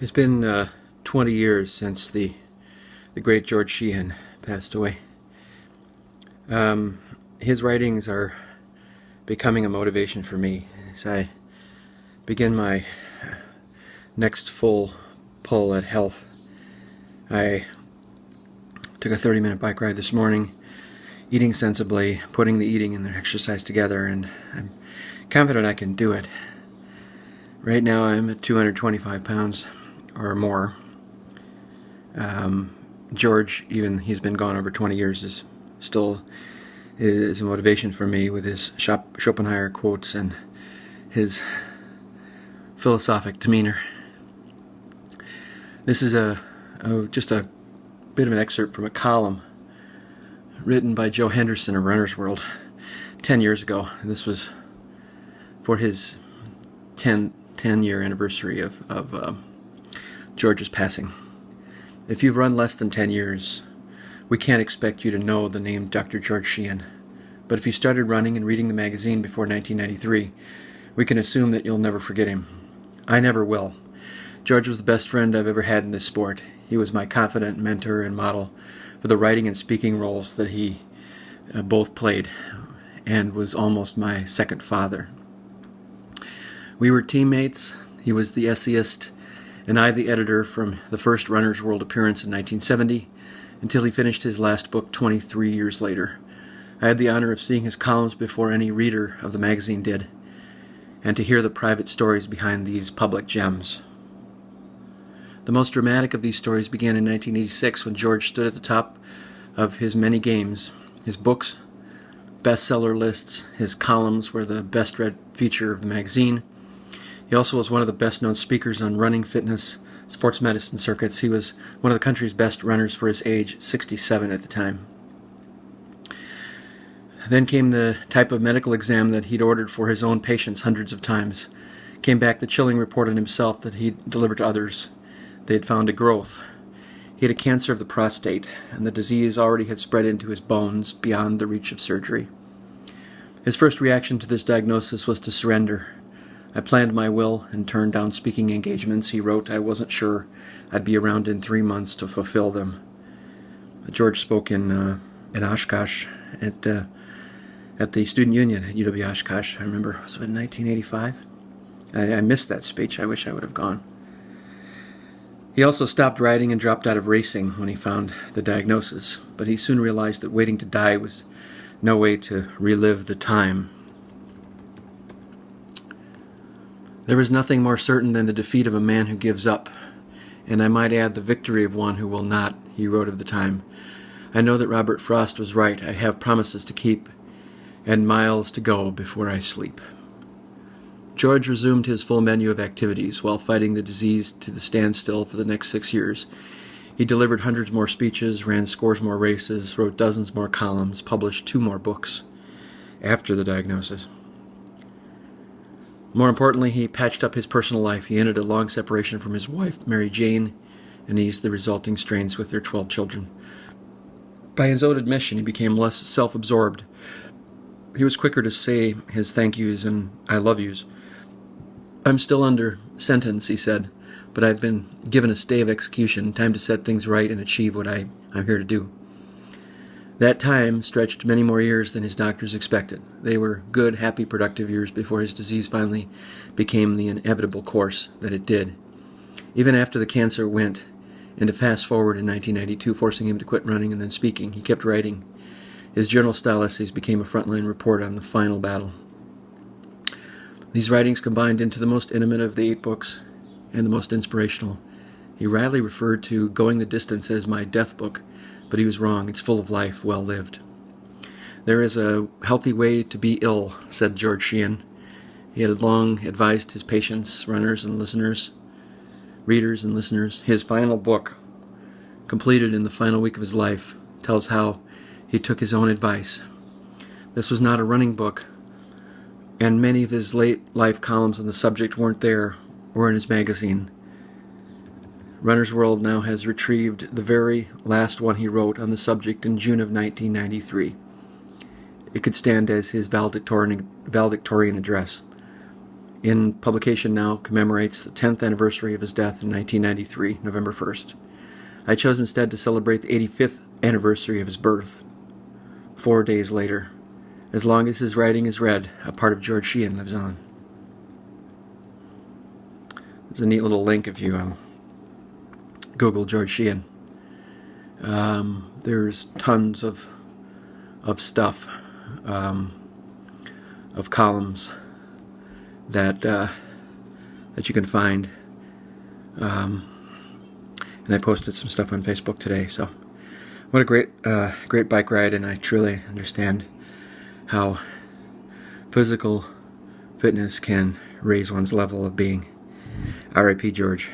It's been 20 years since the great George Sheehan passed away. His writings are becoming a motivation for me as I begin my next full pull at health. I took a 30-minute bike ride this morning, eating sensibly, putting the eating and the exercise together, and I'm confident I can do it. Right now I'm at 225 pounds or more. George, even he's been gone over 20 years, is still a motivation for me with his Schopenhauer quotes and his philosophic demeanor. This is just a bit of an excerpt from a column written by Joe Henderson of Runner's World 10 years ago. This was for his 10-year anniversary of George's passing. If you've run less than 10 years, we can't expect you to know the name Dr. George Sheehan. But if you started running and reading the magazine before 1993, we can assume that you'll never forget him. I never will. George was the best friend I've ever had in this sport. He was my confident mentor and model for the writing and speaking roles that he both played, and was almost my second father. We were teammates. He was the essayist, and I the editor from the first Runner's World appearance in 1970 until he finished his last book 23 years later. I had the honor of seeing his columns before any reader of the magazine did, and to hear the private stories behind these public gems. The most dramatic of these stories began in 1986 when George stood at the top of his many games. His books, bestseller lists, his columns were the best read feature of the magazine. He also was one of the best-known speakers on running, fitness, sports medicine circuits. He was one of the country's best runners for his age, 67 at the time. Then came the type of medical exam that he'd ordered for his own patients hundreds of times. Came back the chilling report on himself that he'd delivered to others. They had found a growth. He had a cancer of the prostate, and the disease already had spread into his bones beyond the reach of surgery. His first reaction to this diagnosis was to surrender. I planned my will and turned down speaking engagements. He wrote I wasn't sure I'd be around in 3 months to fulfill them. George spoke in Oshkosh at the Student Union at UW Oshkosh. I remember it was in 1985. I missed that speech. I wish I would have gone. He also stopped riding and dropped out of racing when he found the diagnosis, but he soon realized that waiting to die was no way to relive the time. There is nothing more certain than the defeat of a man who gives up, and I might add the victory of one who will not, he wrote of the time. I know that Robert Frost was right. I have promises to keep and miles to go before I sleep. George resumed his full menu of activities while fighting the disease to the standstill for the next 6 years. He delivered hundreds more speeches, ran scores more races, wrote dozens more columns, published 2 more books after the diagnosis. More importantly, he patched up his personal life. He ended a long separation from his wife, Mary Jane, and eased the resulting strains with their 12 children. By his own admission, he became less self-absorbed. He was quicker to say his thank yous and I love yous. I'm still under sentence, he said, but I've been given a stay of execution, time to set things right and achieve what I'm here to do. That time stretched many more years than his doctors expected. They were good, happy, productive years before his disease finally became the inevitable course that it did. Even after the cancer went, and to fast forward in 1992, forcing him to quit running and then speaking, he kept writing. His journal-style essays became a frontline report on the final battle. These writings combined into the most intimate of the 8 books and the most inspirational. He rarely referred to Going the Distance as my death book, but he was wrong. It's full of life, well lived. There is a healthy way to be ill, said George Sheehan. He had long advised his patients, runners and listeners, readers and listeners. His final book, completed in the final week of his life, tells how he took his own advice. This was not a running book, and many of his late life columns on the subject weren't there or in his magazine. Runner's World now has retrieved the very last one he wrote on the subject in June of 1993. It could stand as his valedictorian address. in publication now commemorates the 10th anniversary of his death in 1993, November 1st. I chose instead to celebrate the 85th anniversary of his birth, 4 days later. As long as his writing is read, a part of George Sheehan lives on. There's a neat little link if you Google George Sheehan. There's tons of stuff, of columns that you can find, and I posted some stuff on Facebook today. So, what a great bike ride, and I truly understand how physical fitness can raise one's level of being. R.I.P. George.